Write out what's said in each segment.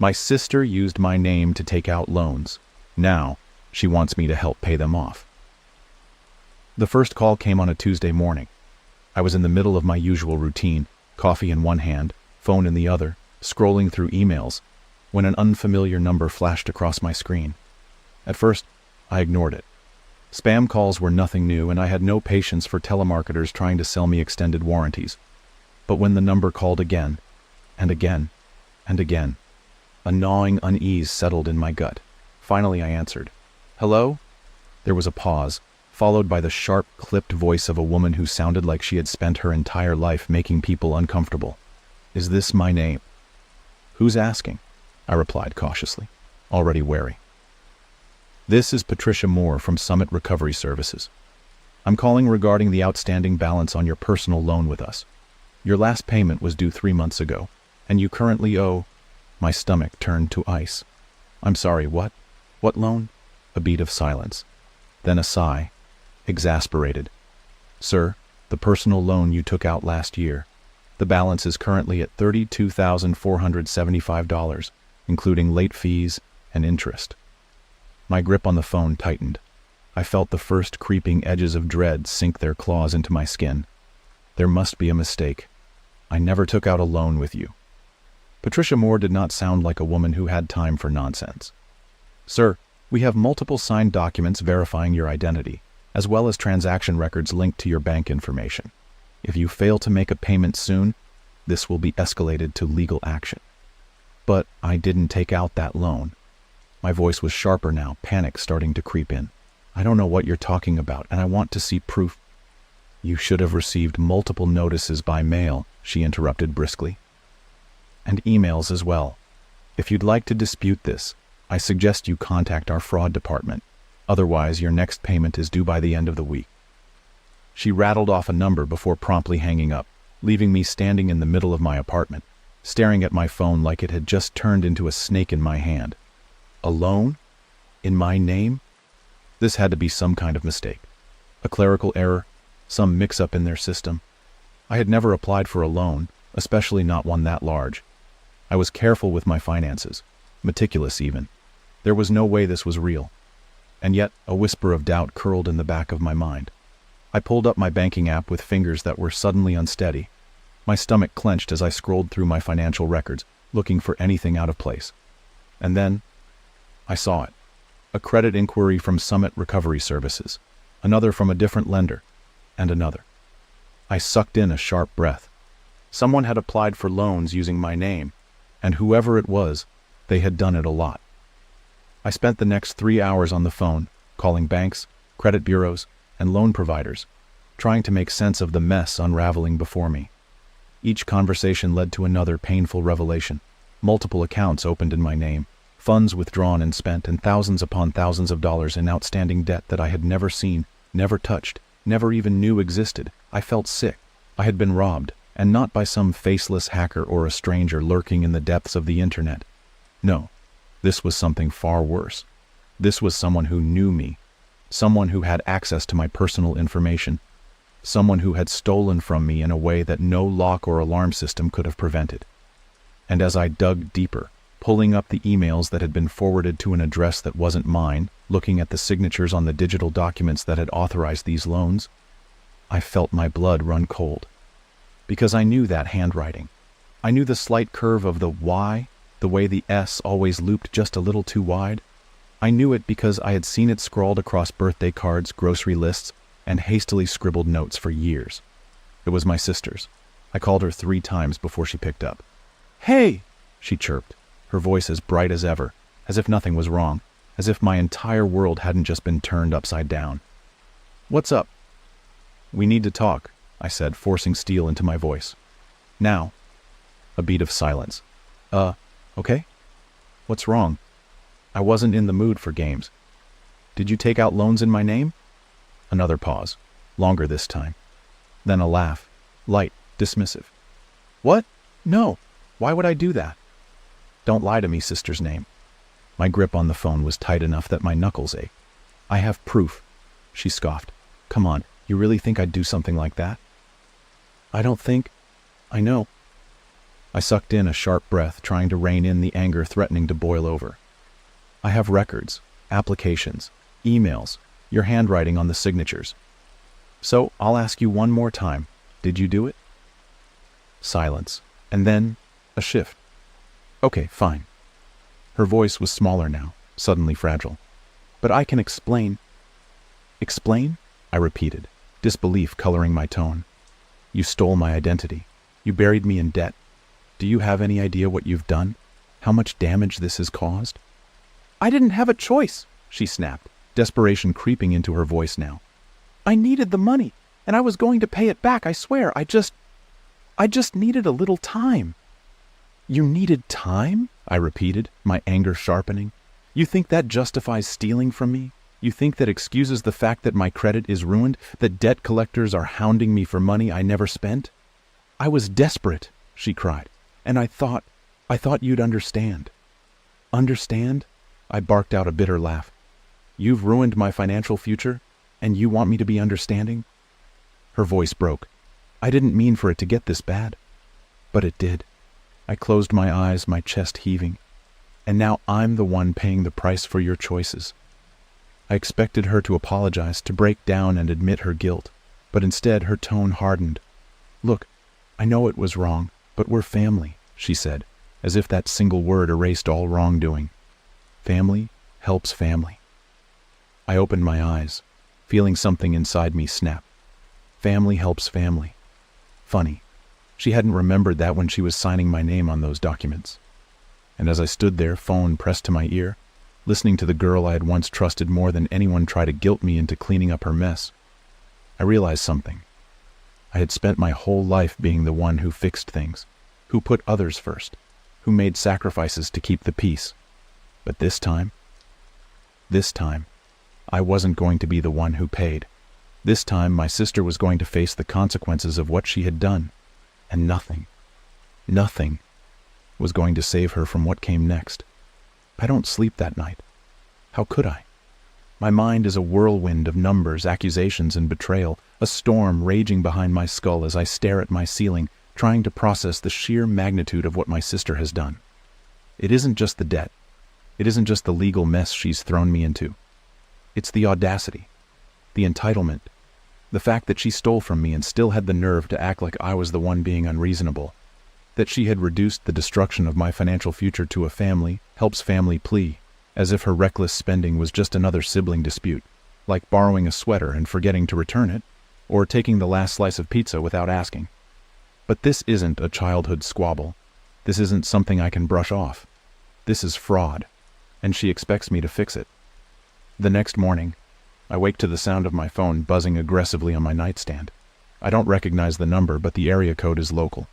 My sister used my name to take out loans. Now, she wants me to help pay them off. The first call came on a Tuesday morning. I was in the middle of my usual routine, coffee in one hand, phone in the other, scrolling through emails, when an unfamiliar number flashed across my screen. At first, I ignored it. Spam calls were nothing new, and I had no patience for telemarketers trying to sell me extended warranties. But when the number called again, and again, and again, a gnawing unease settled in my gut. Finally, I answered. "Hello?" There was a pause, followed by the sharp, clipped voice of a woman who sounded like she had spent her entire life making people uncomfortable. "Is this my name?" "Who's asking?" I replied cautiously, already wary. "This is Patricia Moore from Summit Recovery Services. I'm calling regarding the outstanding balance on your personal loan with us. Your last payment was due 3 months ago, and you currently owe—" My stomach turned to ice. "I'm sorry, what? What loan?" A beat of silence. Then a sigh, exasperated. "Sir, the personal loan you took out last year. The balance is currently at $32,475, including late fees and interest." My grip on the phone tightened. I felt the first creeping edges of dread sink their claws into my skin. There must be a mistake. I never took out a loan with you. Patricia Moore did not sound like a woman who had time for nonsense. "Sir, we have multiple signed documents verifying your identity, as well as transaction records linked to your bank information. If you fail to make a payment soon, this will be escalated to legal action." "But I didn't take out that loan." My voice was sharper now, panic starting to creep in. "I don't know what you're talking about, and I want to see proof." "You should have received multiple notices by mail," she interrupted briskly. "And emails as well. If you'd like to dispute this, I suggest you contact our fraud department. Otherwise, your next payment is due by the end of the week." She rattled off a number before promptly hanging up, leaving me standing in the middle of my apartment, staring at my phone like it had just turned into a snake in my hand. A loan? In my name? This had to be some kind of mistake. A clerical error, some mix-up in their system. I had never applied for a loan, especially not one that large. I was careful with my finances, meticulous even. There was no way this was real. And yet, a whisper of doubt curled in the back of my mind. I pulled up my banking app with fingers that were suddenly unsteady. My stomach clenched as I scrolled through my financial records, looking for anything out of place. And then, I saw it. A credit inquiry from Summit Recovery Services, another from a different lender, and another. I sucked in a sharp breath. Someone had applied for loans using my name, and whoever it was, they had done it a lot. I spent the next 3 hours on the phone, calling banks, credit bureaus, and loan providers, trying to make sense of the mess unraveling before me. Each conversation led to another painful revelation. Multiple accounts opened in my name, funds withdrawn and spent, and thousands upon thousands of dollars in outstanding debt that I had never seen, never touched, never even knew existed. I felt sick. I had been robbed, and not by some faceless hacker or a stranger lurking in the depths of the internet. No, this was something far worse. This was someone who knew me, someone who had access to my personal information, someone who had stolen from me in a way that no lock or alarm system could have prevented. And as I dug deeper, pulling up the emails that had been forwarded to an address that wasn't mine, looking at the signatures on the digital documents that had authorized these loans, I felt my blood run cold. Because I knew that handwriting. I knew the slight curve of the Y, the way the S always looped just a little too wide. I knew it because I had seen it scrawled across birthday cards, grocery lists, and hastily scribbled notes for years. It was my sister's. I called her 3 times before she picked up. "Hey!" she chirped, her voice as bright as ever, as if nothing was wrong, as if my entire world hadn't just been turned upside down. "What's up?" "We need to talk," I said, forcing steel into my voice. "Now." A beat of silence. Okay? What's wrong?" I wasn't in the mood for games. "Did you take out loans in my name?" Another pause, longer this time. Then a laugh, light, dismissive. "What? No. Why would I do that?" "Don't lie to me, sister's name." My grip on the phone was tight enough that my knuckles ached. "I have proof," she scoffed. "Come on, you really think I'd do something like that?" "I don't think. I know." I sucked in a sharp breath, trying to rein in the anger threatening to boil over. I have records, applications, emails, your handwriting on the signatures. So I'll ask you one more time. Did you do it? Silence, and then a shift. Okay, fine. Her voice was smaller now, suddenly fragile. But I can explain. Explain? I repeated, disbelief coloring my tone. You stole my identity. You buried me in debt. Do you have any idea what you've done? How much damage this has caused? I didn't have a choice, she snapped, desperation creeping into her voice now. I needed the money, and I was going to pay it back, I swear. I just needed a little time. You needed time? I repeated, my anger sharpening. You think that justifies stealing from me? You think that excuses the fact that my credit is ruined, that debt collectors are hounding me for money I never spent? I was desperate, she cried, and I thought you'd understand. Understand? I barked out a bitter laugh. You've ruined my financial future, and you want me to be understanding? Her voice broke. I didn't mean for it to get this bad. But it did. I closed my eyes, my chest heaving. And now I'm the one paying the price for your choices. I expected her to apologize, to break down and admit her guilt, but instead her tone hardened. Look, I know it was wrong, but we're family, she said, as if that single word erased all wrongdoing. Family helps family. I opened my eyes, feeling something inside me snap. Family helps family. Funny, she hadn't remembered that when she was signing my name on those documents. And as I stood there, phone pressed to my ear, listening to the girl I had once trusted more than anyone try to guilt me into cleaning up her mess, I realized something. I had spent my whole life being the one who fixed things, who put others first, who made sacrifices to keep the peace. But this time, I wasn't going to be the one who paid. This time, my sister was going to face the consequences of what she had done, and nothing was going to save her from what came next. I don't sleep that night. How could I? My mind is a whirlwind of numbers, accusations, and betrayal, a storm raging behind my skull as I stare at my ceiling, trying to process the sheer magnitude of what my sister has done. It isn't just the debt. It isn't just the legal mess she's thrown me into. It's the audacity, the entitlement, the fact that she stole from me and still had the nerve to act like I was the one being unreasonable, that she had reduced the destruction of my financial future to a family helps family plea, as if her reckless spending was just another sibling dispute, like borrowing a sweater and forgetting to return it, or taking the last slice of pizza without asking. But this isn't a childhood squabble. This isn't something I can brush off. This is fraud, and she expects me to fix it. The next morning, I wake to the sound of my phone buzzing aggressively on my nightstand. I don't recognize the number, but the area code is local.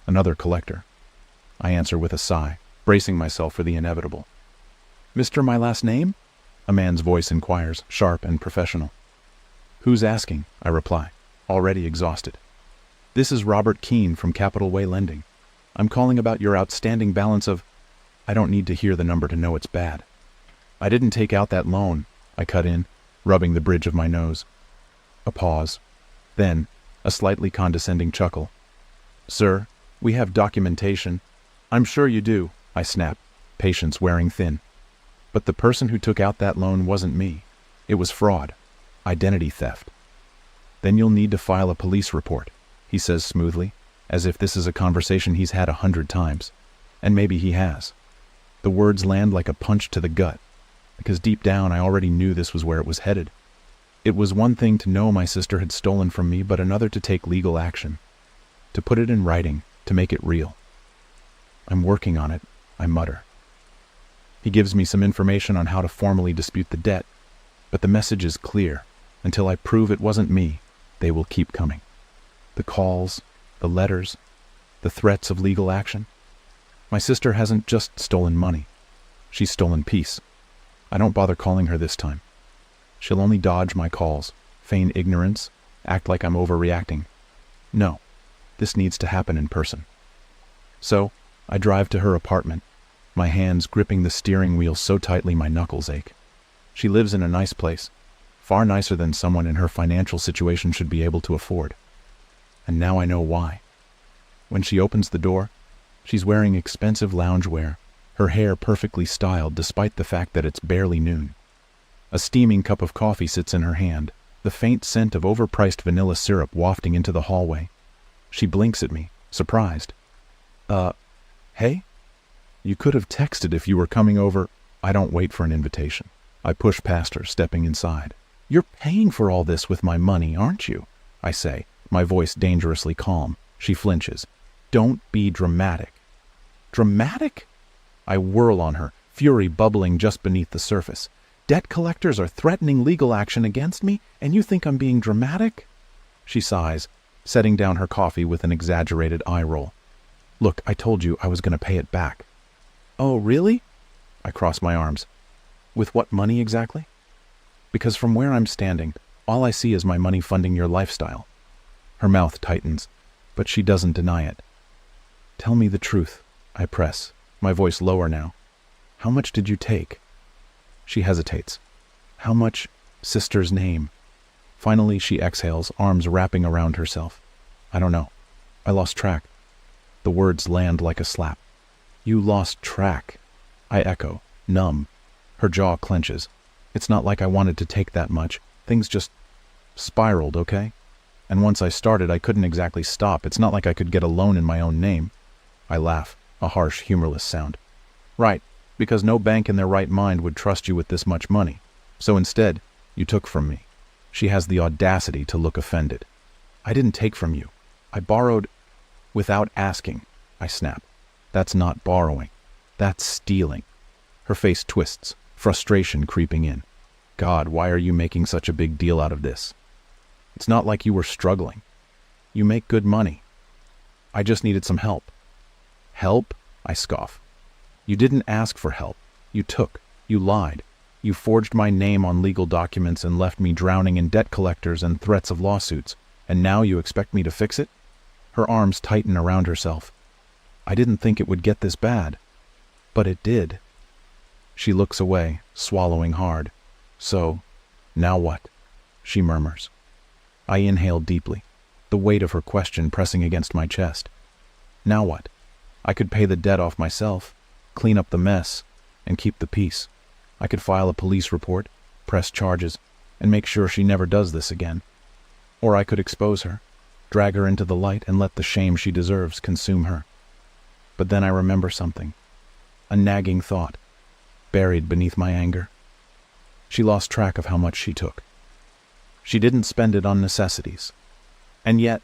Another collector. I answer with a sigh, bracing myself for the inevitable. Mr. My last name? A man's voice inquires, sharp and professional. Who's asking? I reply, already exhausted. This is Robert Keene from Capital Way Lending. I'm calling about your outstanding balance of... I don't need to hear the number to know it's bad. I didn't take out that loan, I cut in, rubbing the bridge of my nose. A pause. Then, a slightly condescending chuckle. Sir, we have documentation. I'm sure you do, I snapped, patience wearing thin. But the person who took out that loan wasn't me. It was fraud. Identity theft. Then you'll need to file a police report, he says smoothly, as if this is a conversation he's had 100 times. And maybe he has. The words land like a punch to the gut, because deep down I already knew this was where it was headed. It was one thing to know my sister had stolen from me, but another to take legal action. To put it in writing, to make it real. I'm working on it, I mutter. He gives me some information on how to formally dispute the debt, but the message is clear. Until I prove it wasn't me, they will keep coming. The calls, the letters, the threats of legal action. My sister hasn't just stolen money. She's stolen peace. I don't bother calling her this time. She'll only dodge my calls, feign ignorance, act like I'm overreacting. No, this needs to happen in person. So, I drive to her apartment, my hands gripping the steering wheel so tightly my knuckles ache. She lives in a nice place, far nicer than someone in her financial situation should be able to afford. And now I know why. When she opens the door, She's wearing expensive loungewear, her hair perfectly styled despite the fact that it's barely noon. A steaming cup of coffee sits in her hand, the faint scent of overpriced vanilla syrup wafting into the hallway. She blinks at me, surprised. Hey? You could have texted if you were coming over. I don't wait for an invitation. I push past her, stepping inside. You're paying for all this with my money, aren't you? I say, my voice dangerously calm. She flinches. Don't be dramatic. Dramatic? I whirl on her, fury bubbling just beneath the surface. Debt collectors are threatening legal action against me, and you think I'm being dramatic? She sighs, setting down her coffee with an exaggerated eye roll. Look, I told you I was going to pay it back. Oh, really? I cross my arms. With what money exactly? Because from where I'm standing, all I see is my money funding your lifestyle. Her mouth tightens, but she doesn't deny it. Tell me the truth, I press, my voice lower now. How much did you take? She hesitates. How much? Sister's name. Finally, she exhales, arms wrapping around herself. I don't know. I lost track. The words land like a slap. You lost track. I echo, numb. Her jaw clenches. It's not like I wanted to take that much. Things just spiraled, okay? And once I started, I couldn't exactly stop. It's not like I could get a loan in my own name. I laugh, a harsh, humorless sound. Right, because no bank in their right mind would trust you with this much money. So instead, you took from me. She has the audacity to look offended. I didn't take from you. I borrowed without asking, I snap. That's not borrowing. That's stealing. Her face twists, frustration creeping in. God, why are you making such a big deal out of this? It's not like you were struggling. You make good money. I just needed some help. Help? I scoff. You didn't ask for help. You took. You lied. You forged my name on legal documents and left me drowning in debt collectors and threats of lawsuits. And now you expect me to fix it? Her arms tighten around herself. I didn't think it would get this bad. But it did. She looks away, swallowing hard. So, now what? She murmurs. I inhale deeply, the weight of her question pressing against my chest. Now what? I could pay the debt off myself, clean up the mess, and keep the peace. I could file a police report, press charges, and make sure she never does this again. Or I could expose her, drag her into the light, and let the shame she deserves consume her. But then I remember something. A nagging thought, buried beneath my anger. She lost track of how much she took. She didn't spend it on necessities. And yet,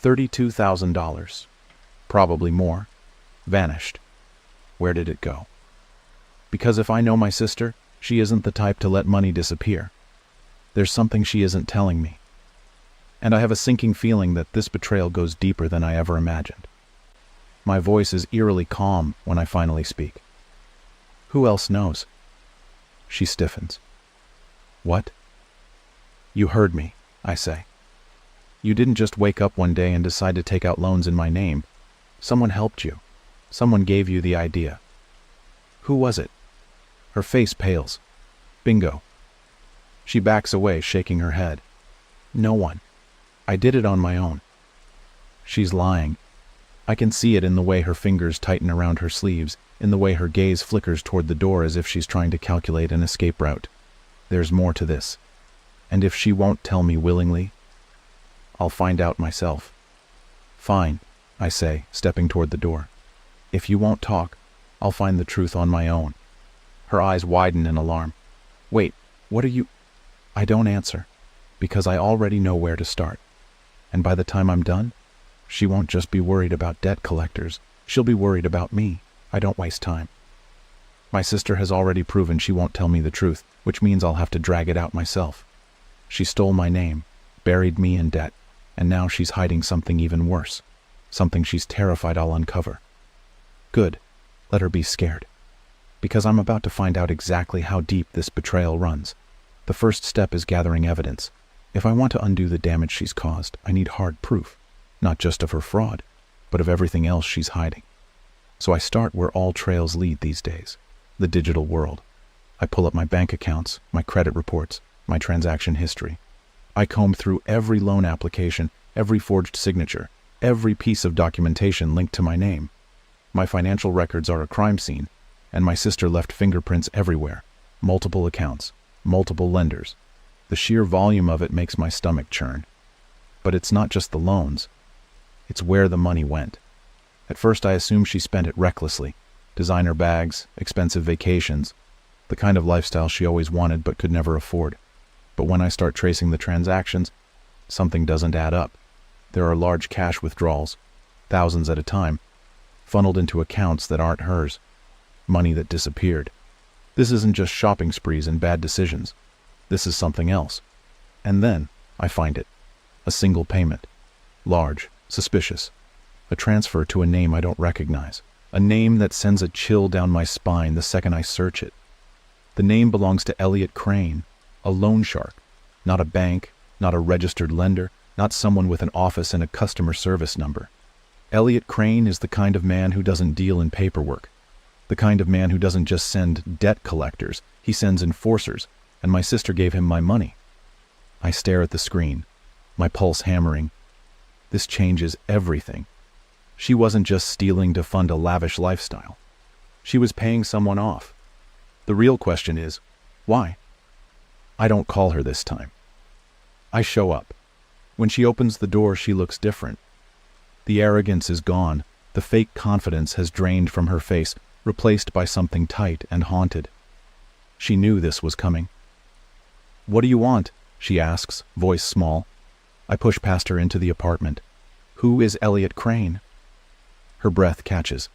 $32,000, probably more, vanished. Where did it go? Because if I know my sister, she isn't the type to let money disappear. There's something she isn't telling me. And I have a sinking feeling that this betrayal goes deeper than I ever imagined. My voice is eerily calm when I finally speak. Who else knows? She stiffens. What? You heard me, I say. You didn't just wake up one day and decide to take out loans in my name. Someone helped you. Someone gave you the idea. Who was it? Her face pales. Bingo. She backs away, shaking her head. No one. I did it on my own. She's lying. I can see it in the way her fingers tighten around her sleeves, in the way her gaze flickers toward the door as if she's trying to calculate an escape route. There's more to this. And if she won't tell me willingly, I'll find out myself. Fine, I say, stepping toward the door. If you won't talk, I'll find the truth on my own. Her eyes widen in alarm. Wait, what are you... I don't answer, because I already know where to start. And by the time I'm done, she won't just be worried about debt collectors. She'll be worried about me. I don't waste time. My sister has already proven she won't tell me the truth, which means I'll have to drag it out myself. She stole my name, buried me in debt, and now she's hiding something even worse, something she's terrified I'll uncover. Good, let her be scared, because I'm about to find out exactly how deep this betrayal runs. The first step is gathering evidence. If I want to undo the damage she's caused, I need hard proof, not just of her fraud, but of everything else she's hiding. So I start where all trails lead these days, the digital world. I pull up my bank accounts, my credit reports, my transaction history. I comb through every loan application, every forged signature, every piece of documentation linked to my name. My financial records are a crime scene, and my sister left fingerprints everywhere. Multiple accounts, multiple lenders. The sheer volume of it makes my stomach churn. But it's not just the loans. It's where the money went. At first I assumed she spent it recklessly. Designer bags, expensive vacations, the kind of lifestyle she always wanted but could never afford. But when I start tracing the transactions, something doesn't add up. There are large cash withdrawals, thousands at a time, funneled into accounts that aren't hers. Money that disappeared. This isn't just shopping sprees and bad decisions. This is something else. And then I find it. A single payment. Large, suspicious. A transfer to a name I don't recognize. A name that sends a chill down my spine the second I search it. The name belongs to Elliot Crane, a loan shark. Not a bank, not a registered lender, not someone with an office and a customer service number. Elliot Crane is the kind of man who doesn't deal in paperwork. The kind of man who doesn't just send debt collectors, he sends enforcers, and my sister gave him my money. I stare at the screen, my pulse hammering. This changes everything. She wasn't just stealing to fund a lavish lifestyle. She was paying someone off. The real question is, why? I don't call her this time. I show up. When she opens the door, she looks different. The arrogance is gone. The fake confidence has drained from her face, replaced by something tight and haunted. She knew this was coming. "What do you want?" she asks, voice small. I push past her into the apartment. "Who is Elliot Crane?" Her breath catches.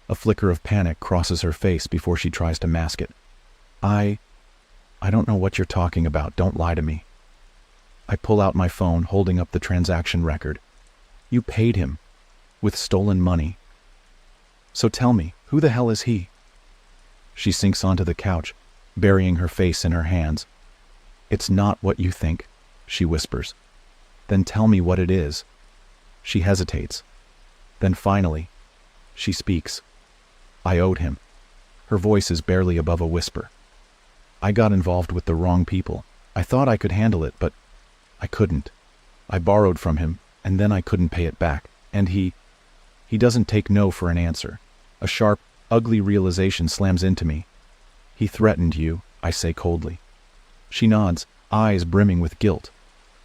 A flicker of panic crosses her face before she tries to mask it. I don't know what you're talking about. Don't lie to me." I pull out my phone, holding up the transaction record. "You paid him. With stolen money. So tell me, who the hell is he?" She sinks onto the couch, burying her face in her hands. "It's not what you think," she whispers. "Then tell me what it is." She hesitates. Then finally, she speaks. "I owed him." Her voice is barely above a whisper. "I got involved with the wrong people. I thought I could handle it, but I couldn't. I borrowed from him, and then I couldn't pay it back. And he doesn't take no for an answer. A sharp, ugly realization slams into me. "He threatened you," I say coldly. She nods, eyes brimming with guilt.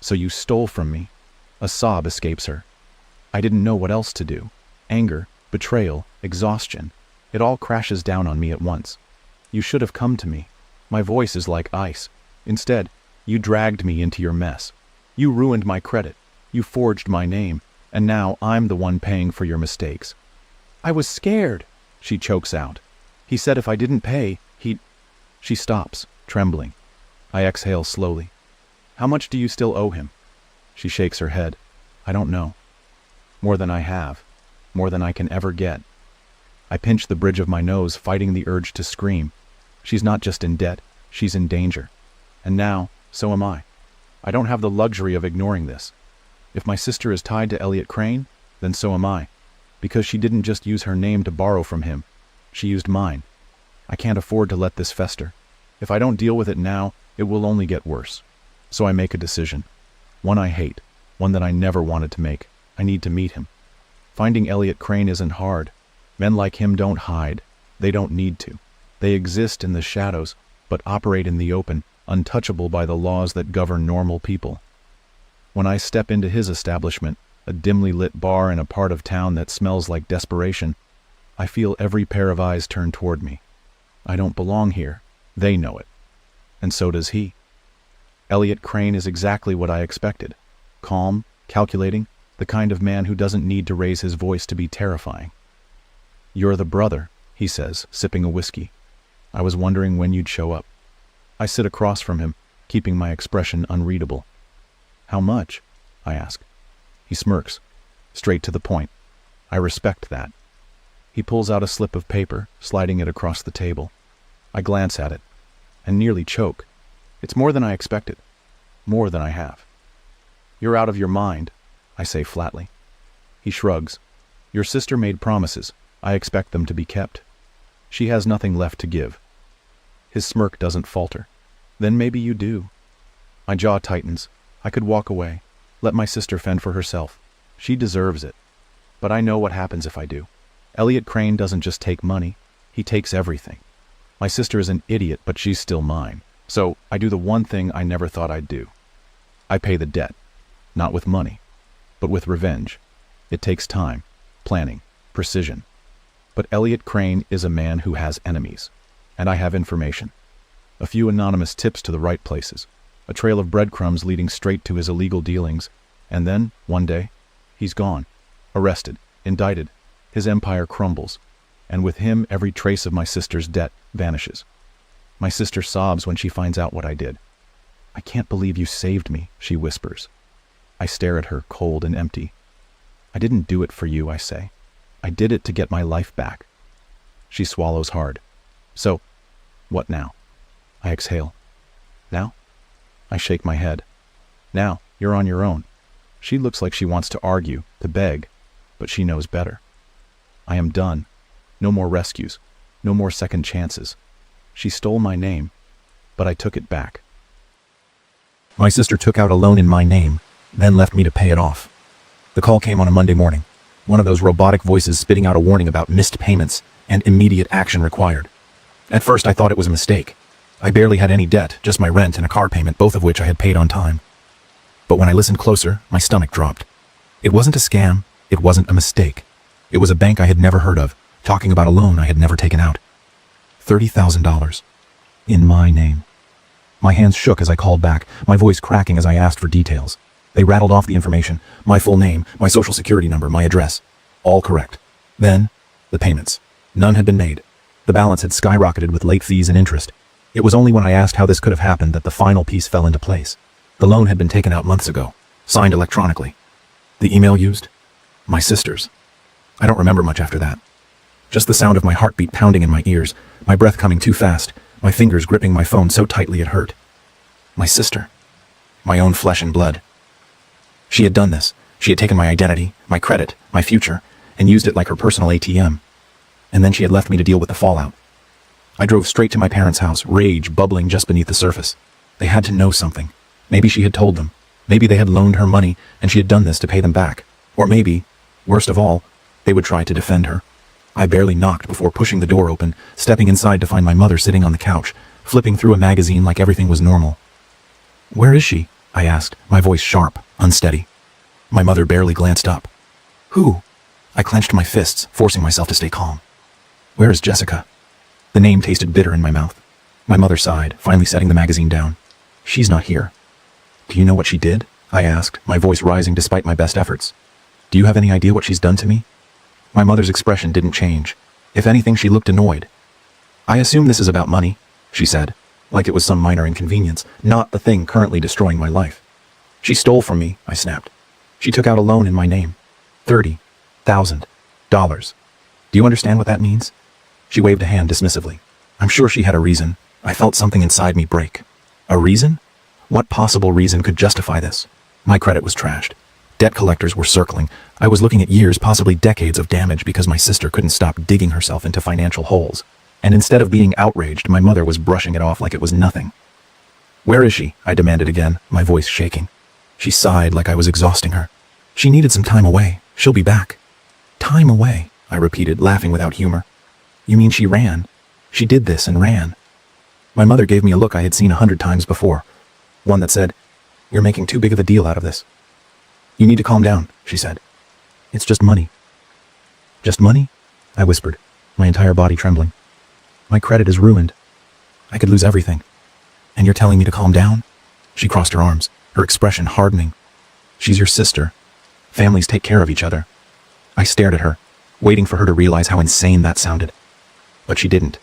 "So you stole from me." A sob escapes her. I didn't know what else to do. Anger, betrayal, exhaustion. It all crashes down on me at once. "You should have come to me." My voice is like ice. Instead, you dragged me into your mess. You ruined my credit. You forged my name. And now I'm the one paying for your mistakes. "I was scared," she chokes out. "He said if I didn't pay, he'd—" She stops, trembling. I exhale slowly. "How much do you still owe him?" She shakes her head. "I don't know. More than I have. More than I can ever get." I pinch the bridge of my nose, fighting the urge to scream. She's not just in debt, she's in danger. And now, so am I. I don't have the luxury of ignoring this. If my sister is tied to Elliot Crane, then so am I. Because she didn't just use her name to borrow from him. She used mine. I can't afford to let this fester. If I don't deal with it now, it will only get worse. So I make a decision. One I hate. One that I never wanted to make. I need to meet him. Finding Elliot Crane isn't hard. Men like him don't hide. They don't need to. They exist in the shadows, but operate in the open, untouchable by the laws that govern normal people. When I step into his establishment, a dimly lit bar in a part of town that smells like desperation, I feel every pair of eyes turn toward me. I don't belong here. They know it. And so does he. Elliot Crane is exactly what I expected. Calm, calculating, the kind of man who doesn't need to raise his voice to be terrifying. "You're the brother," he says, sipping a whiskey. "I was wondering when you'd show up." I sit across from him, keeping my expression unreadable. "How much?" I ask. He smirks, straight to the point. I respect that. He pulls out a slip of paper, sliding it across the table. I glance at it, and nearly choke. It's more than I expected. More than I have. "You're out of your mind," I say flatly. He shrugs. "Your sister made promises. I expect them to be kept. She has nothing left to give." His smirk doesn't falter. "Then maybe you do." My jaw tightens. I could walk away. Let my sister fend for herself. She deserves it. But I know what happens if I do. Elliot Crane doesn't just take money, he takes everything. My sister is an idiot, but she's still mine. So I do the one thing I never thought I'd do. I pay the debt, not with money, but with revenge. It takes time, planning, precision. But Elliot Crane is a man who has enemies, and I have information. A few anonymous tips to the right places, a trail of breadcrumbs leading straight to his illegal dealings, and then, one day, he's gone, arrested, indicted. His empire crumbles, and with him every trace of my sister's debt vanishes. My sister sobs when she finds out what I did. "I can't believe you saved me," she whispers. I stare at her, cold and empty. "I didn't do it for you," I say. "I did it to get my life back." She swallows hard. "So, what now?" I exhale. "Now?" I shake my head. "Now, you're on your own." She looks like she wants to argue, to beg, but she knows better. I am done. No more rescues. No more second chances. She stole my name, but I took it back. My sister took out a loan in my name, then left me to pay it off. The call came on a Monday morning. One of those robotic voices spitting out a warning about missed payments and immediate action required. At first I thought it was a mistake. I barely had any debt, just my rent and a car payment, both of which I had paid on time. But when I listened closer, my stomach dropped. It wasn't a scam. It wasn't a mistake. It was a bank I had never heard of, talking about a loan I had never taken out. $30,000. In my name. My hands shook as I called back, my voice cracking as I asked for details. They rattled off the information, my full name, my social security number, my address. All correct. Then, the payments. None had been made. The balance had skyrocketed with late fees and interest. It was only when I asked how this could have happened that the final piece fell into place. The loan had been taken out months ago, signed electronically. The email used? My sister's. I don't remember much after that. Just the sound of my heartbeat pounding in my ears, my breath coming too fast, my fingers gripping my phone so tightly it hurt. My sister. My own flesh and blood. She had done this. She had taken my identity, my credit, my future, and used it like her personal ATM. And then she had left me to deal with the fallout. I drove straight to my parents' house, rage bubbling just beneath the surface. They had to know something. Maybe she had told them. Maybe they had loaned her money, and she had done this to pay them back. Or maybe, worst of all, they would try to defend her. I barely knocked before pushing the door open, stepping inside to find my mother sitting on the couch, flipping through a magazine like everything was normal. "Where is she?" I asked, my voice sharp, unsteady. My mother barely glanced up. "Who?" I clenched my fists, forcing myself to stay calm. "Where is Jessica?" The name tasted bitter in my mouth. My mother sighed, finally setting the magazine down. "She's not here." "Do you know what she did?" I asked, my voice rising despite my best efforts. "Do you have any idea what she's done to me?" My mother's expression didn't change. If anything, she looked annoyed. "I assume this is about money," she said, like it was some minor inconvenience, not the thing currently destroying my life. "She stole from me," I snapped. "She took out a loan in my name. $30,000. Do you understand what that means?" She waved a hand dismissively. I'm sure she had a reason. I felt something inside me break. A reason? What possible reason could justify this? My credit was trashed. Debt collectors were circling. I was looking at years, possibly decades of damage because my sister couldn't stop digging herself into financial holes. And instead of being outraged, my mother was brushing it off like it was nothing. "Where is she?" I demanded again, my voice shaking. She sighed like I was exhausting her. "She needed some time away. She'll be back." "Time away," I repeated, laughing without humor. "You mean she ran? She did this and ran." My mother gave me a look I had seen 100 times before. One that said, "You're making too big of a deal out of this." "You need to calm down," she said. "It's just money." "Just money?" I whispered, my entire body trembling. "My credit is ruined. I could lose everything. And you're telling me to calm down?" She crossed her arms, her expression hardening. "She's your sister. Families take care of each other." I stared at her, waiting for her to realize how insane that sounded. But she didn't.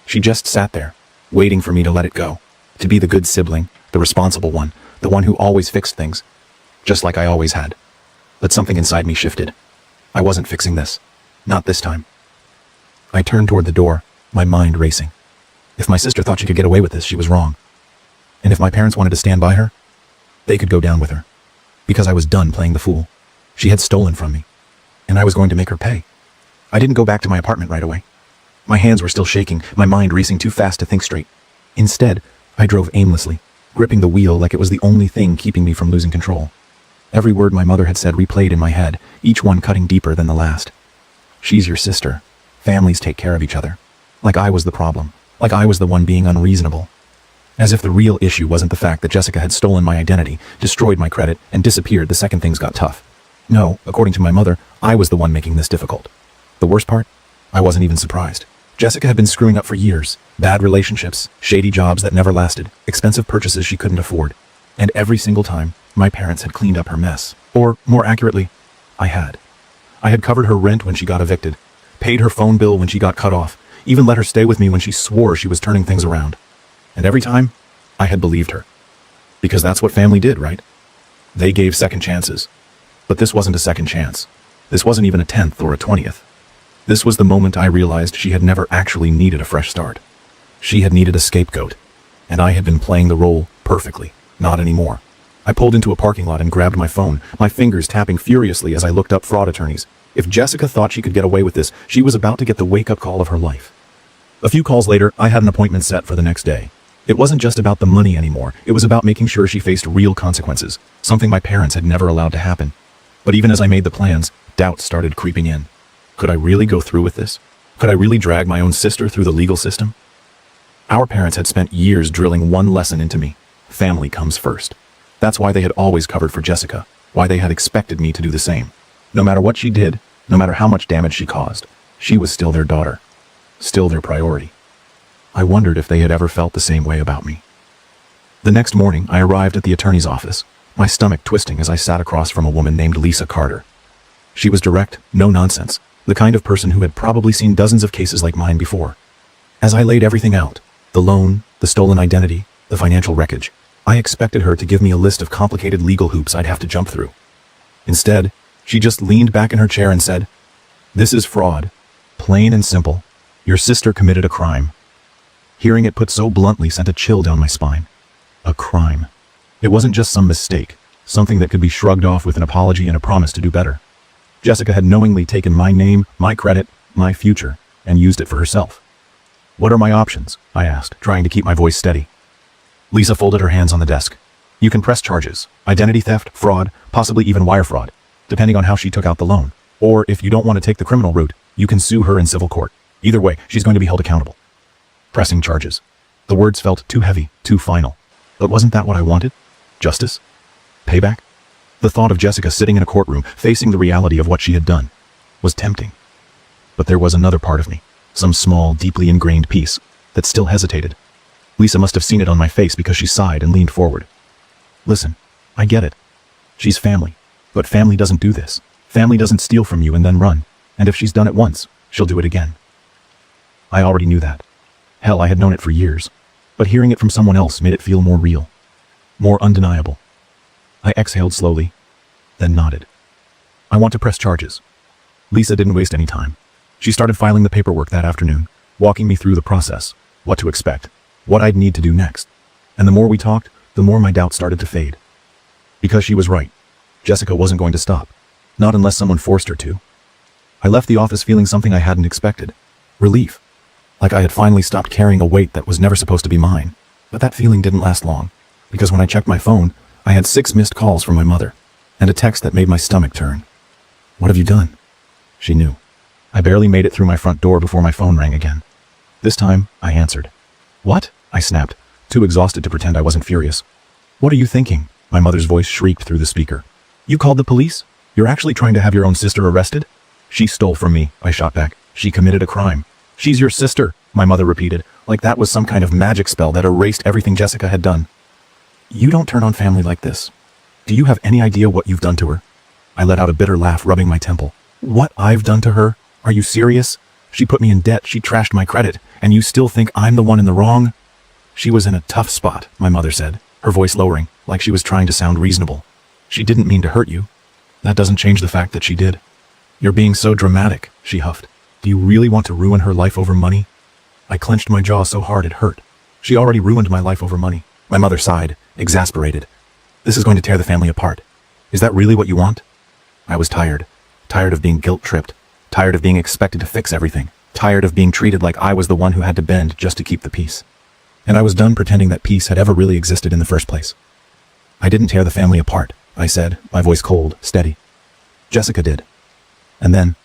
She just sat there, waiting for me to let it go, to be the good sibling, the responsible one, the one who always fixed things, just like I always had. But something inside me shifted. I wasn't fixing this. Not this time. I turned toward the door, my mind racing. If my sister thought she could get away with this, she was wrong. And if my parents wanted to stand by her, they could go down with her. Because I was done playing the fool. She had stolen from me. And I was going to make her pay. I didn't go back to my apartment right away. My hands were still shaking, my mind racing too fast to think straight. Instead, I drove aimlessly, gripping the wheel like it was the only thing keeping me from losing control. Every word my mother had said replayed in my head, each one cutting deeper than the last. She's your sister. Families take care of each other. Like I was the problem. Like I was the one being unreasonable. As if the real issue wasn't the fact that Jessica had stolen my identity, destroyed my credit, and disappeared the second things got tough. No, according to my mother, I was the one making this difficult. The worst part? I wasn't even surprised. Jessica had been screwing up for years. Bad relationships, shady jobs that never lasted, expensive purchases she couldn't afford. And every single time, my parents had cleaned up her mess. Or, more accurately, I had. I had covered her rent when she got evicted, paid her phone bill when she got cut off, even let her stay with me when she swore she was turning things around. And every time, I had believed her. Because that's what family did, right? They gave second chances. But this wasn't a second chance. This wasn't even a 10th or a 20th. This was the moment I realized she had never actually needed a fresh start. She had needed a scapegoat. And I had been playing the role perfectly. Not anymore. I pulled into a parking lot and grabbed my phone, my fingers tapping furiously as I looked up fraud attorneys. If Jessica thought she could get away with this, she was about to get the wake-up call of her life. A few calls later, I had an appointment set for the next day. It wasn't just about the money anymore. It was about making sure she faced real consequences, something my parents had never allowed to happen. But even as I made the plans, doubt started creeping in. Could I really go through with this? Could I really drag my own sister through the legal system? Our parents had spent years drilling one lesson into me. Family comes first. That's why they had always covered for Jessica, why they had expected me to do the same. No matter what she did, no matter how much damage she caused, she was still their daughter, still their priority. I wondered if they had ever felt the same way about me. The next morning, I arrived at the attorney's office, my stomach twisting as I sat across from a woman named Lisa Carter. She was direct, no nonsense, the kind of person who had probably seen dozens of cases like mine before. As I laid everything out, the loan, the stolen identity, the financial wreckage, I expected her to give me a list of complicated legal hoops I'd have to jump through. Instead, she just leaned back in her chair and said, "This is fraud. Plain and simple. Your sister committed a crime." Hearing it put so bluntly sent a chill down my spine. A crime. It wasn't just some mistake, something that could be shrugged off with an apology and a promise to do better. Jessica had knowingly taken my name, my credit, my future, and used it for herself. "What are my options?" I asked, trying to keep my voice steady. Lisa folded her hands on the desk. "You can press charges, identity theft, fraud, possibly even wire fraud, depending on how she took out the loan. Or if you don't want to take the criminal route, you can sue her in civil court. Either way, she's going to be held accountable." Pressing charges. The words felt too heavy, too final. But wasn't that what I wanted? Justice? Payback? The thought of Jessica sitting in a courtroom, facing the reality of what she had done, was tempting. But there was another part of me, some small, deeply ingrained piece, that still hesitated. Lisa must have seen it on my face because she sighed and leaned forward. "Listen, I get it. She's family. But family doesn't do this. Family doesn't steal from you and then run. And if she's done it once, she'll do it again." I already knew that. Hell, I had known it for years. But hearing it from someone else made it feel more real. More undeniable. I exhaled slowly, then nodded. "I want to press charges." Lisa didn't waste any time. She started filing the paperwork that afternoon, walking me through the process, what to expect, what I'd need to do next. And the more we talked, the more my doubt started to fade. Because she was right. Jessica wasn't going to stop. Not unless someone forced her to. I left the office feeling something I hadn't expected. Relief. Like I had finally stopped carrying a weight that was never supposed to be mine. But that feeling didn't last long. Because when I checked my phone, I had 6 missed calls from my mother. And a text that made my stomach turn. "What have you done?" She knew. I barely made it through my front door before my phone rang again. This time, I answered. "What?" I snapped, too exhausted to pretend I wasn't furious. "What are you thinking?" My mother's voice shrieked through the speaker. "You called the police? You're actually trying to have your own sister arrested?" "She stole from me," I shot back. "She committed a crime." "She's your sister," my mother repeated, like that was some kind of magic spell that erased everything Jessica had done. "You don't turn on family like this. Do you have any idea what you've done to her?" I let out a bitter laugh, rubbing my temple. "What I've done to her? Are you serious? She put me in debt, she trashed my credit, and you still think I'm the one in the wrong?" "She was in a tough spot," my mother said, her voice lowering, like she was trying to sound reasonable. "She didn't mean to hurt you. That doesn't change the fact that she did." "You're being so dramatic," she huffed. "Do you really want to ruin her life over money?" I clenched my jaw so hard it hurt. She already ruined my life over money. My mother sighed, exasperated. "This is going to tear the family apart. Is that really what you want?" I was tired. Tired of being guilt-tripped. Tired of being expected to fix everything. Tired of being treated like I was the one who had to bend just to keep the peace. And I was done pretending that peace had ever really existed in the first place. "I didn't tear the family apart," I said, my voice cold, steady. "Jessica did. And then,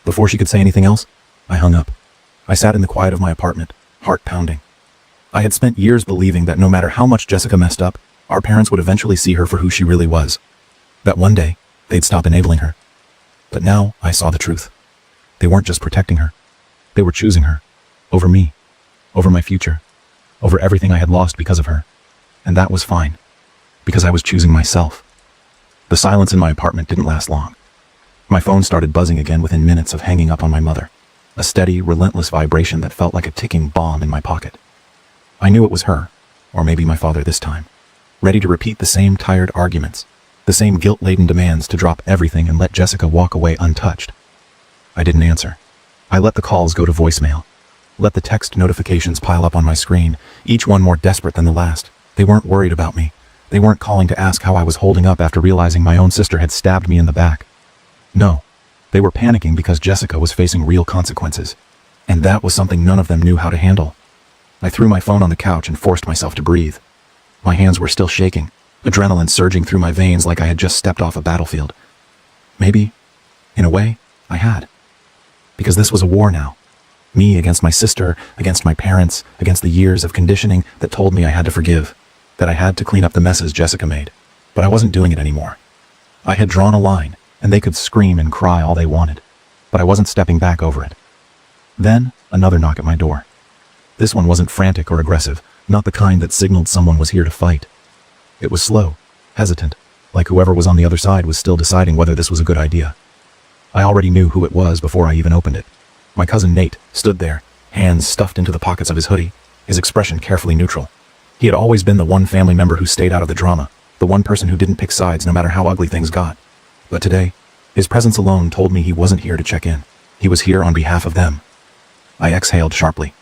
Before she could say anything else, I hung up. I sat in the quiet of my apartment, heart pounding. I had spent years believing that no matter how much Jessica messed up, our parents would eventually see her for who she really was. That one day, they'd stop enabling her. But now I saw the truth. They weren't just protecting her. They were choosing her. Over me. Over my future. Over everything I had lost because of her. And that was fine. Because I was choosing myself. The silence in my apartment didn't last long. My phone started buzzing again within minutes of hanging up on my mother. A steady, relentless vibration that felt like a ticking bomb in my pocket. I knew it was her, or maybe my father this time, ready to repeat the same tired arguments, the same guilt-laden demands to drop everything and let Jessica walk away untouched. I didn't answer. I let the calls go to voicemail. Let the text notifications pile up on my screen, each one more desperate than the last. They weren't worried about me. They weren't calling to ask how I was holding up after realizing my own sister had stabbed me in the back. No, they were panicking because Jessica was facing real consequences. And that was something none of them knew how to handle. I threw my phone on the couch and forced myself to breathe. My hands were still shaking, adrenaline surging through my veins like I had just stepped off a battlefield. Maybe, in a way, I had. Because this was a war now. Me against my sister, against my parents, against the years of conditioning that told me I had to forgive, that I had to clean up the messes Jessica made. But I wasn't doing it anymore. I had drawn a line, and they could scream and cry all they wanted, but I wasn't stepping back over it. Then, another knock at my door. This one wasn't frantic or aggressive, not the kind that signaled someone was here to fight. It was slow, hesitant, like whoever was on the other side was still deciding whether this was a good idea. I already knew who it was before I even opened it. My cousin Nate stood there, hands stuffed into the pockets of his hoodie, his expression carefully neutral. He had always been the one family member who stayed out of the drama, the one person who didn't pick sides no matter how ugly things got. But today, his presence alone told me he wasn't here to check in. He was here on behalf of them. I exhaled sharply.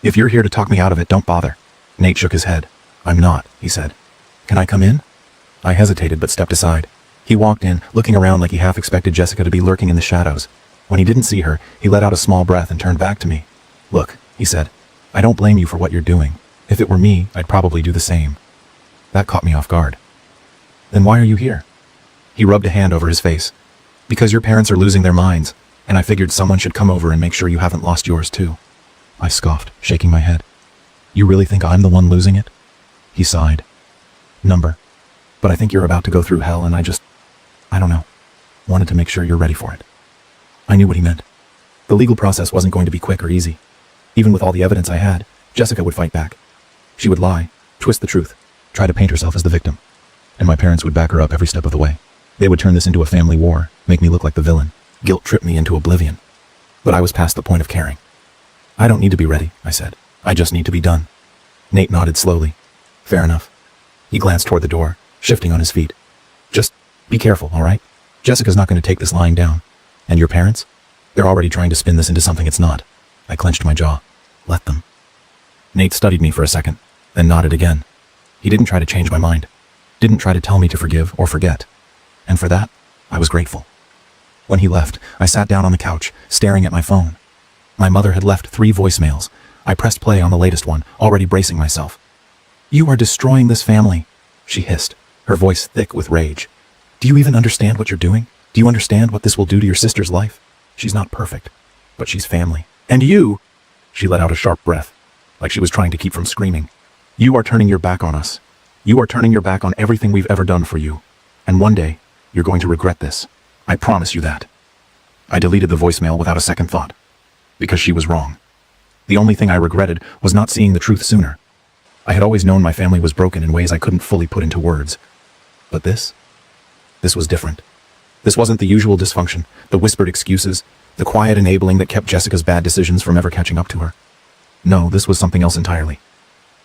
If you're here to talk me out of it, don't bother. Nate shook his head. I'm not, he said. Can I come in? I hesitated but stepped aside. He walked in, looking around like he half expected Jessica to be lurking in the shadows. When he didn't see her, he let out a small breath and turned back to me. Look, he said, I don't blame you for what you're doing. If it were me, I'd probably do the same. That caught me off guard. Then why are you here? He rubbed a hand over his face. Because your parents are losing their minds, and I figured someone should come over and make sure you haven't lost yours too. I scoffed, shaking my head. You really think I'm the one losing it? He sighed. Number. But I think you're about to go through hell and I don't know, wanted to make sure you're ready for it. I knew what he meant. The legal process wasn't going to be quick or easy. Even with all the evidence I had, Jessica would fight back. She would lie, twist the truth, try to paint herself as the victim. And my parents would back her up every step of the way. They would turn this into a family war, make me look like the villain, guilt-trip me into oblivion. But I was past the point of caring. I don't need to be ready, I said. I just need to be done. Nate nodded slowly. Fair enough. He glanced toward the door, shifting on his feet. Just be careful, all right? Jessica's not going to take this lying down. And your parents? They're already trying to spin this into something it's not. I clenched my jaw. Let them. Nate studied me for a second, then nodded again. He didn't try to change my mind. Didn't try to tell me to forgive or forget. And for that, I was grateful. When he left, I sat down on the couch, staring at my phone. My mother had left 3 voicemails. I pressed play on the latest one, already bracing myself. You are destroying this family, she hissed, her voice thick with rage. Do you even understand what you're doing? Do you understand what this will do to your sister's life? She's not perfect, but she's family. And you, she let out a sharp breath, like she was trying to keep from screaming. You are turning your back on us. You are turning your back on everything we've ever done for you. And one day, you're going to regret this. I promise you that. I deleted the voicemail without a second thought. Because she was wrong. The only thing I regretted was not seeing the truth sooner. I had always known my family was broken in ways I couldn't fully put into words. But this was different. This wasn't the usual dysfunction, the whispered excuses, the quiet enabling that kept Jessica's bad decisions from ever catching up to her. No, this was something else entirely.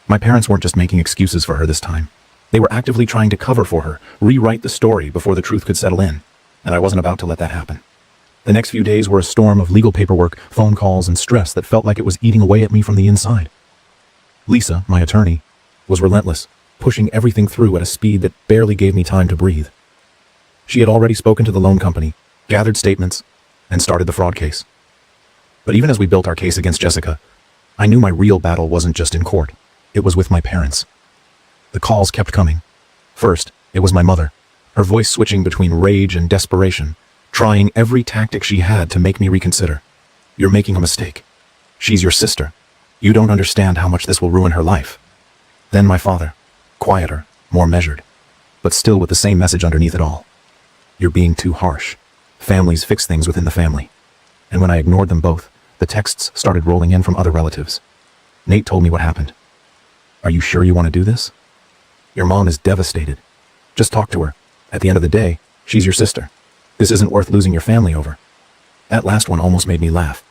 My parents weren't just making excuses for her this time. They were actively trying to cover for her, rewrite the story before the truth could settle in, and I wasn't about to let that happen. The next few days were a storm of legal paperwork, phone calls, and stress that felt like it was eating away at me from the inside. Lisa, my attorney, was relentless, pushing everything through at a speed that barely gave me time to breathe. She had already spoken to the loan company, gathered statements, and started the fraud case. But even as we built our case against Jessica, I knew my real battle wasn't just in court. It was with my parents. The calls kept coming. First, it was my mother, her voice switching between rage and desperation, trying every tactic she had to make me reconsider. You're making a mistake. She's your sister. You don't understand how much this will ruin her life. Then my father, quieter, more measured, but still with the same message underneath it all. You're being too harsh. Families fix things within the family. And when I ignored them both, the texts started rolling in from other relatives. Nate told me what happened. Are you sure you want to do this? Your mom is devastated. Just talk to her. At the end of the day, she's your sister. This isn't worth losing your family over. That last one almost made me laugh.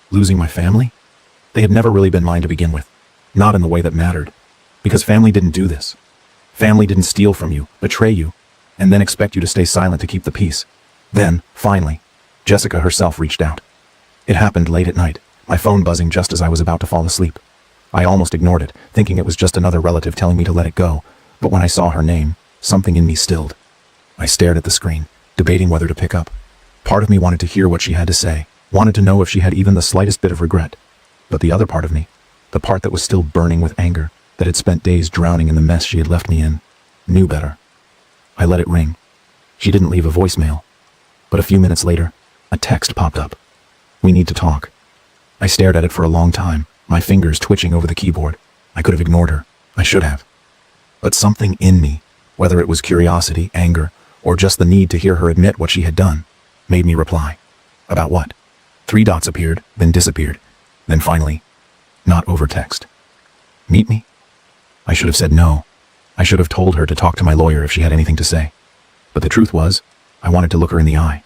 Losing my family? They had never really been mine to begin with. Not in the way that mattered. Because family didn't do this. Family didn't steal from you, betray you, and then expect you to stay silent to keep the peace. Then, finally, Jessica herself reached out. It happened late at night, my phone buzzing just as I was about to fall asleep. I almost ignored it, thinking it was just another relative telling me to let it go, but when I saw her name, something in me stilled. I stared at the screen, debating whether to pick up. Part of me wanted to hear what she had to say, wanted to know if she had even the slightest bit of regret. But the other part of me, the part that was still burning with anger, that had spent days drowning in the mess she had left me in, knew better. I let it ring. She didn't leave a voicemail. But a few minutes later, a text popped up. We need to talk. I stared at it for a long time, my fingers twitching over the keyboard. I could have ignored her. I should have. But something in me, whether it was curiosity, anger, or just the need to hear her admit what she had done, made me reply. About what? 3 dots appeared, then disappeared. Then finally, not over text. Meet me? I should have said no. I should have told her to talk to my lawyer if she had anything to say. But the truth was, I wanted to look her in the eye.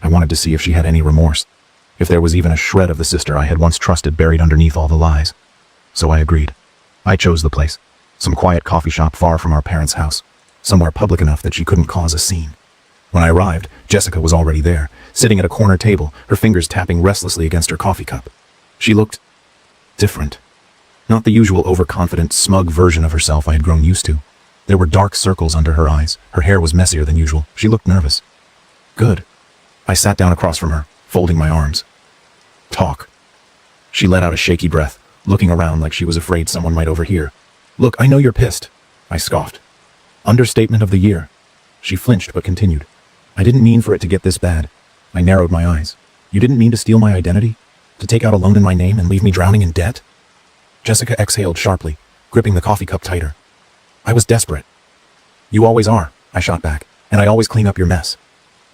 I wanted to see if she had any remorse. If there was even a shred of the sister I had once trusted buried underneath all the lies. So I agreed. I chose the place. Some quiet coffee shop far from our parents' house. Somewhere public enough that she couldn't cause a scene. When I arrived, Jessica was already there, sitting at a corner table, her fingers tapping restlessly against her coffee cup. She looked different. Not the usual overconfident, smug version of herself I had grown used to. There were dark circles under her eyes. Her hair was messier than usual. She looked nervous. Good. I sat down across from her, folding my arms. Talk. She let out a shaky breath, looking around like she was afraid someone might overhear. Look, I know you're pissed, I scoffed. Understatement of the year. She flinched but continued. I didn't mean for it to get this bad. I narrowed my eyes. You didn't mean to steal my identity? To take out a loan in my name and leave me drowning in debt? Jessica exhaled sharply, gripping the coffee cup tighter. I was desperate. You always are, I shot back, and I always clean up your mess.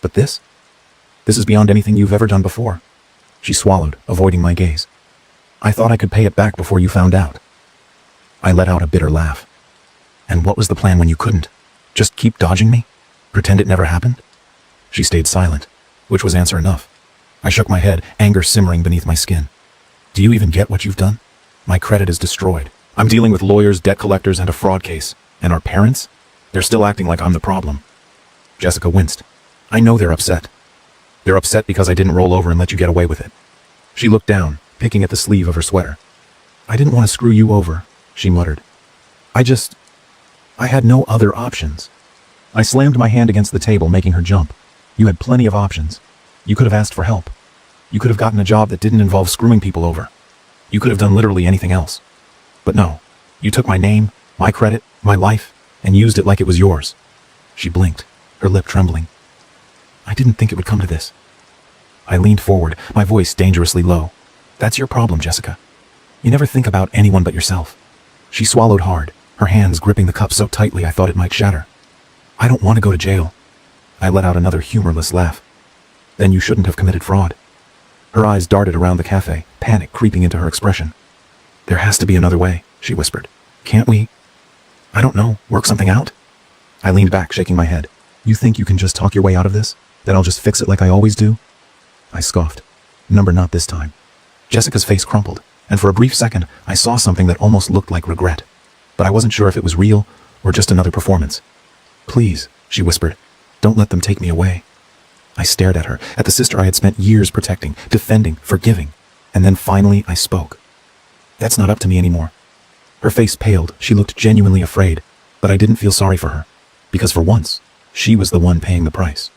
But this? This is beyond anything you've ever done before. She swallowed, avoiding my gaze. I thought I could pay it back before you found out. I let out a bitter laugh. And what was the plan when you couldn't? Just keep dodging me? Pretend it never happened? She stayed silent, which was answer enough. I shook my head, anger simmering beneath my skin. Do you even get what you've done? My credit is destroyed. I'm dealing with lawyers, debt collectors, and a fraud case. And our parents? They're still acting like I'm the problem. Jessica winced. I know they're upset. They're upset because I didn't roll over and let you get away with it. She looked down, picking at the sleeve of her sweater. I didn't want to screw you over, she muttered. I had no other options. I slammed my hand against the table, making her jump. You had plenty of options. You could have asked for help. You could have gotten a job that didn't involve screwing people over. You could have done literally anything else. But no, you took my name, my credit, my life, and used it like it was yours. She blinked, her lip trembling. I didn't think it would come to this. I leaned forward, my voice dangerously low. That's your problem, Jessica. You never think about anyone but yourself. She swallowed hard, her hands gripping the cup so tightly I thought it might shatter. I don't want to go to jail. I let out another humorless laugh. Then you shouldn't have committed fraud. Her eyes darted around the cafe, panic creeping into her expression. There has to be another way, she whispered. Can't we? I don't know, work something out? I leaned back, shaking my head. You think you can just talk your way out of this? That I'll just fix it like I always do? I scoffed. Number not this time. Jessica's face crumpled, and for a brief second, I saw something that almost looked like regret. But I wasn't sure if it was real or just another performance. Please, she whispered, don't let them take me away. I stared at her, at the sister I had spent years protecting, defending, forgiving, and then finally I spoke. That's not up to me anymore. Her face paled, she looked genuinely afraid, but I didn't feel sorry for her, because for once, she was the one paying the price.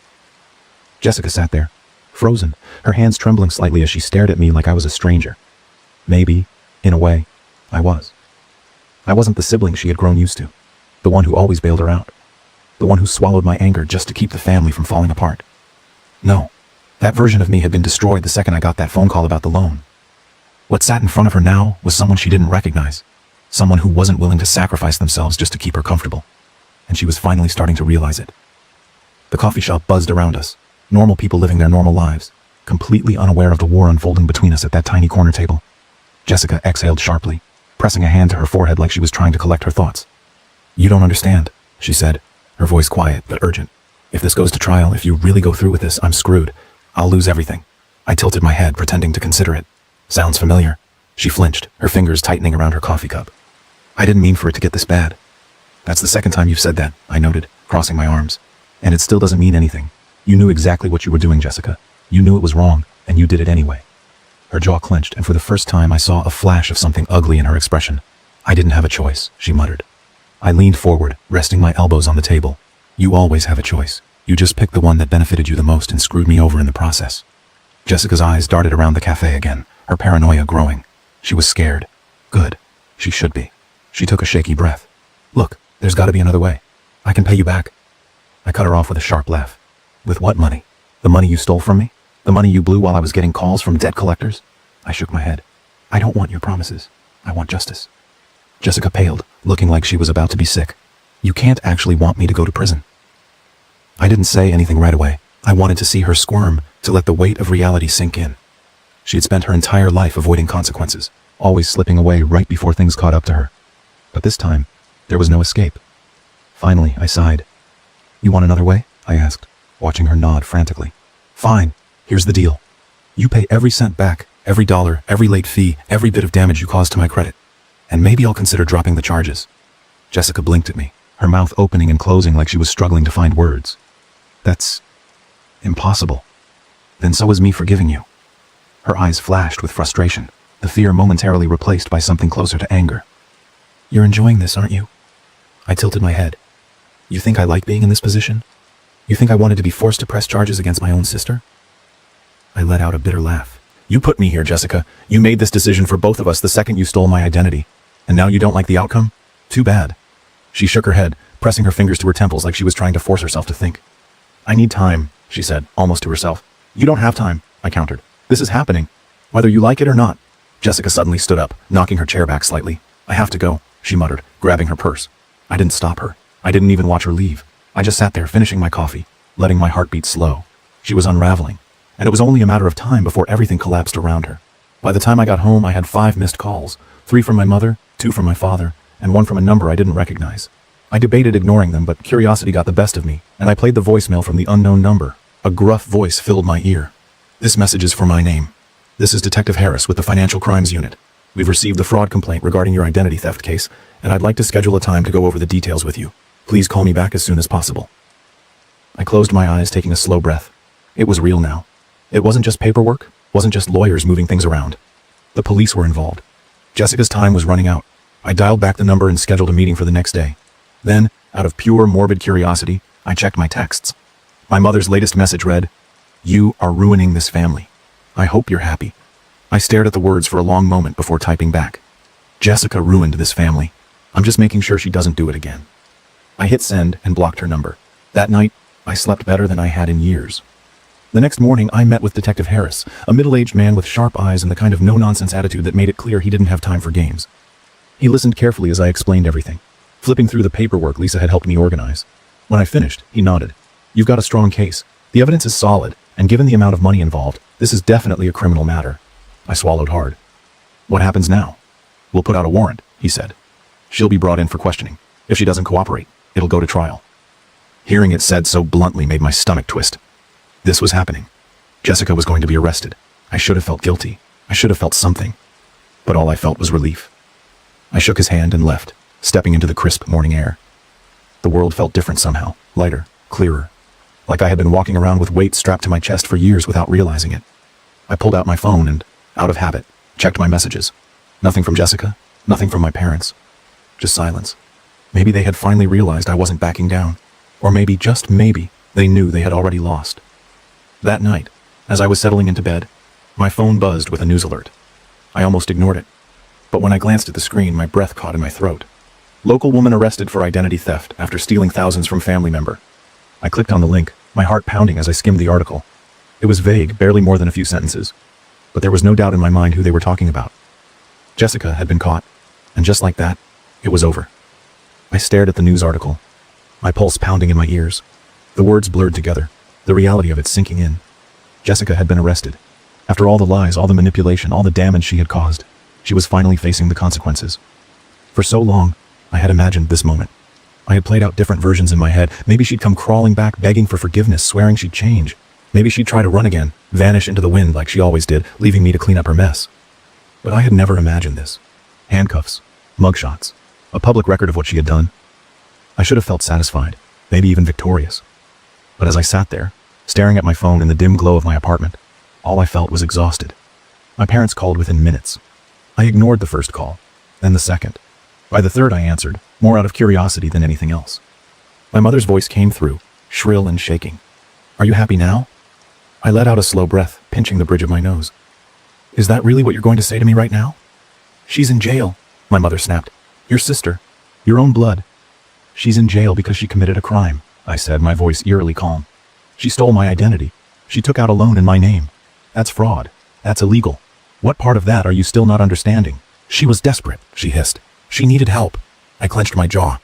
Jessica sat there, frozen, her hands trembling slightly as she stared at me like I was a stranger. Maybe, in a way, I was. I wasn't the sibling she had grown used to, the one who always bailed her out, the one who swallowed my anger just to keep the family from falling apart. No, I was the That version of me had been destroyed the second I got that phone call about the loan. What sat in front of her now was someone she didn't recognize. Someone who wasn't willing to sacrifice themselves just to keep her comfortable. And she was finally starting to realize it. The coffee shop buzzed around us. Normal people living their normal lives, completely unaware of the war unfolding between us at that tiny corner table. Jessica exhaled sharply, pressing a hand to her forehead like she was trying to collect her thoughts. "You don't understand," she said, her voice quiet but urgent. "If this goes to trial, if you really go through with this, I'm screwed. I'll lose everything." I tilted my head, pretending to consider it. "Sounds familiar." She flinched, her fingers tightening around her coffee cup. "I didn't mean for it to get this bad." "That's the second time you've said that," I noted, crossing my arms. "And it still doesn't mean anything. You knew exactly what you were doing, Jessica. You knew it was wrong, and you did it anyway." Her jaw clenched, and for the first time I saw a flash of something ugly in her expression. "I didn't have a choice," she muttered. I leaned forward, resting my elbows on the table. "You always have a choice. You just picked the one that benefited you the most and screwed me over in the process." Jessica's eyes darted around the cafe again, her paranoia growing. She was scared. Good. She should be. She took a shaky breath. "Look, there's got to be another way. I can pay you back." I cut her off with a sharp laugh. "With what money? The money you stole from me? The money you blew while I was getting calls from debt collectors?" I shook my head. "I don't want your promises. I want justice." Jessica paled, looking like she was about to be sick. "You can't actually want me to go to prison." I didn't say anything right away. I wanted to see her squirm, to let the weight of reality sink in. She had spent her entire life avoiding consequences, always slipping away right before things caught up to her. But this time, there was no escape. Finally, I sighed. "You want another way?" I asked, watching her nod frantically. "Fine. Here's the deal. You pay every cent back, every dollar, every late fee, every bit of damage you caused to my credit. And maybe I'll consider dropping the charges." Jessica blinked at me, her mouth opening and closing like she was struggling to find words. "That's impossible." "Then so is me forgiving you." Her eyes flashed with frustration, the fear momentarily replaced by something closer to anger. "You're enjoying this, aren't you?" I tilted my head. "You think I like being in this position? You think I wanted to be forced to press charges against my own sister?" I let out a bitter laugh. "You put me here, Jessica. You made this decision for both of us the second you stole my identity. And now you don't like the outcome? Too bad." She shook her head, pressing her fingers to her temples like she was trying to force herself to think. "I need time," she said, almost to herself. "You don't have time," I countered. "This is happening, whether you like it or not." Jessica suddenly stood up, knocking her chair back slightly. "I have to go," she muttered, grabbing her purse. I didn't stop her. I didn't even watch her leave. I just sat there finishing my coffee, letting my heartbeat slow. She was unraveling, and it was only a matter of time before everything collapsed around her. By the time I got home, I had 5 missed calls, 3 from my mother, 2 from my father, and 1 from a number I didn't recognize. I debated ignoring them, but curiosity got the best of me, and I played the voicemail from the unknown number. A gruff voice filled my ear. "This message is for my name. This is Detective Harris with the Financial Crimes Unit. We've received a fraud complaint regarding your identity theft case, and I'd like to schedule a time to go over the details with you. Please call me back as soon as possible." I closed my eyes, taking a slow breath. It was real now. It wasn't just paperwork, wasn't just lawyers moving things around. The police were involved. Jessica's time was running out. I dialed back the number and scheduled a meeting for the next day. Then, out of pure morbid curiosity, I checked my texts. My mother's latest message read, "You are ruining this family. I hope you're happy." I stared at the words for a long moment before typing back. Jessica ruined this family. I'm just making sure she doesn't do it again. I hit send and blocked her number. That night, I slept better than I had in years. The next morning, I met with Detective Harris, a middle-aged man with sharp eyes and the kind of no-nonsense attitude that made it clear he didn't have time for games. He listened carefully as I explained everything, flipping through the paperwork Lisa had helped me organize. When I finished, he nodded. "You've got a strong case. The evidence is solid, and given the amount of money involved, this is definitely a criminal matter." I swallowed hard. "What happens now?" "We'll put out a warrant," he said. "She'll be brought in for questioning. If she doesn't cooperate, it'll go to trial." Hearing it said so bluntly made my stomach twist. This was happening. Jessica was going to be arrested. I should have felt guilty. I should have felt something. But all I felt was relief. I shook his hand and left, stepping into the crisp morning air. The world felt different somehow, lighter, clearer. Like I had been walking around with weights strapped to my chest for years without realizing it. I pulled out my phone and, out of habit, checked my messages. Nothing from Jessica, nothing from my parents. Just silence. Maybe they had finally realized I wasn't backing down. Or maybe, just maybe, they knew they had already lost. That night, as I was settling into bed, my phone buzzed with a news alert. I almost ignored it. But when I glanced at the screen, my breath caught in my throat. Local woman arrested for identity theft after stealing thousands from family member. I clicked on the link, my heart pounding as I skimmed the article. It was vague, barely more than a few sentences. But there was no doubt in my mind who they were talking about. Jessica had been caught, and just like that, it was over. I stared at the news article, my pulse pounding in my ears. The words blurred together, the reality of it sinking in. Jessica had been arrested. After all the lies, all the manipulation, all the damage she had caused, she was finally facing the consequences. For so long, I had imagined this moment. I had played out different versions in my head. Maybe she'd come crawling back, begging for forgiveness, swearing she'd change. Maybe she'd try to run again, vanish into the wind like she always did, leaving me to clean up her mess. But I had never imagined this. Handcuffs, mugshots, a public record of what she had done. I should have felt satisfied, maybe even victorious. But as I sat there, staring at my phone in the dim glow of my apartment, all I felt was exhausted. My parents called within minutes. I ignored the first call, then the second. By the third I answered, more out of curiosity than anything else. My mother's voice came through, shrill and shaking. "Are you happy now?" I let out a slow breath, pinching the bridge of my nose. "Is that really what you're going to say to me right now?" "She's in jail," my mother snapped. "Your sister. Your own blood." "She's in jail because she committed a crime," I said, my voice eerily calm. "She stole my identity. She took out a loan in my name. That's fraud. That's illegal. What part of that are you still not understanding?" "She was desperate," she hissed. "She needed help." I clenched my jaw.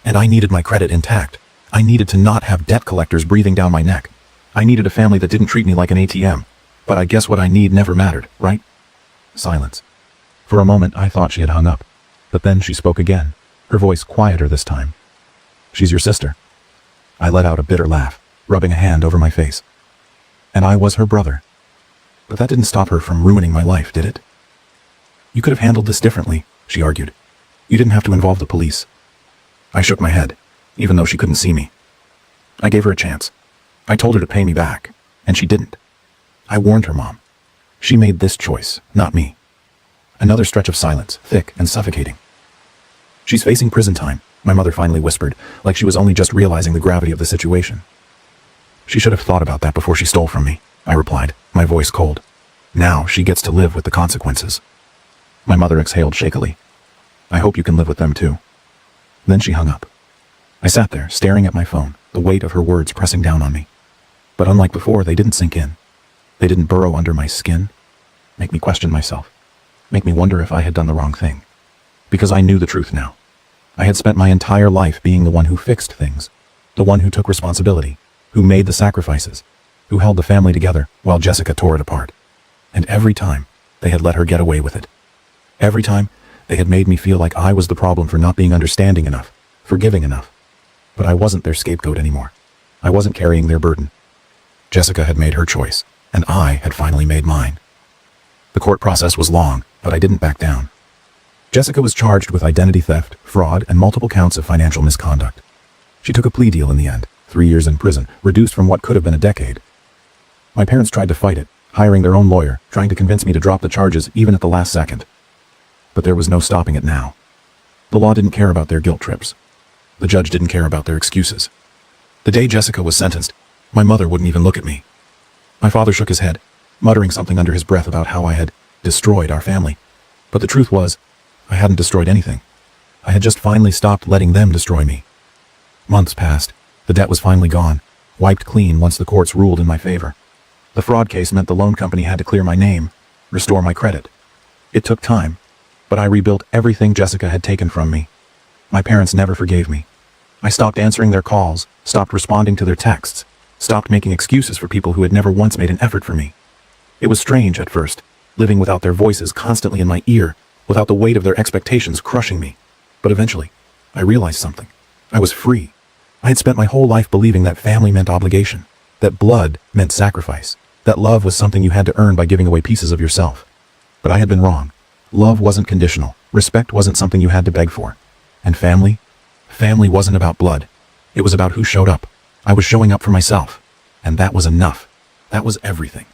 And I needed my credit intact. I needed to not have debt collectors breathing down my neck. I needed a family that didn't treat me like an ATM. But I guess what I need never mattered, right? Silence. For a moment, I thought she had hung up. But then she spoke again, her voice quieter this time. "She's your sister." I let out a bitter laugh, rubbing a hand over my face. And I was her brother. But that didn't stop her from ruining my life, did it? "You could have handled this differently," she argued. "You didn't have to involve the police." I shook my head, even though she couldn't see me. I gave her a chance. I told her to pay me back, and she didn't. I warned her mom. She made this choice, not me. Another stretch of silence, thick and suffocating. "She's facing prison time," my mother finally whispered, like she was only just realizing the gravity of the situation. "She should have thought about that before she stole from me," I replied, my voice cold. "Now she gets to live with the consequences." My mother exhaled shakily. "I hope you can live with them too." Then she hung up. I sat there, staring at my phone, the weight of her words pressing down on me. But unlike before, they didn't sink in. They didn't burrow under my skin, make me question myself, make me wonder if I had done the wrong thing. Because I knew the truth now. I had spent my entire life being the one who fixed things, the one who took responsibility, who made the sacrifices, who held the family together while Jessica tore it apart. And every time, they had let her get away with it. Every time, they had made me feel like I was the problem for not being understanding enough, forgiving enough. But I wasn't their scapegoat anymore. I wasn't carrying their burden. Jessica had made her choice, and I had finally made mine. The court process was long, but I didn't back down. Jessica was charged with identity theft, fraud, and multiple counts of financial misconduct. She took a plea deal in the end, 3 years in prison, reduced from what could have been a decade. My parents tried to fight it, hiring their own lawyer, trying to convince me to drop the charges even at the last second. But there was no stopping it now. The law didn't care about their guilt trips. The judge didn't care about their excuses. The day Jessica was sentenced, my mother wouldn't even look at me. My father shook his head, muttering something under his breath about how I had destroyed our family. But the truth was, I hadn't destroyed anything. I had just finally stopped letting them destroy me. Months passed. The debt was finally gone, wiped clean once the courts ruled in my favor. The fraud case meant the loan company had to clear my name, restore my credit. It took time, but I rebuilt everything Jessica had taken from me. My parents never forgave me. I stopped answering their calls, stopped responding to their texts, stopped making excuses for people who had never once made an effort for me. It was strange at first, living without their voices constantly in my ear, without the weight of their expectations crushing me. But eventually, I realized something. I was free. I had spent my whole life believing that family meant obligation, that blood meant sacrifice, that love was something you had to earn by giving away pieces of yourself. But I had been wrong. Love wasn't conditional. Respect wasn't something you had to beg for. And family wasn't about blood. It was about who showed up. I was showing up for myself. And that was enough. That was everything.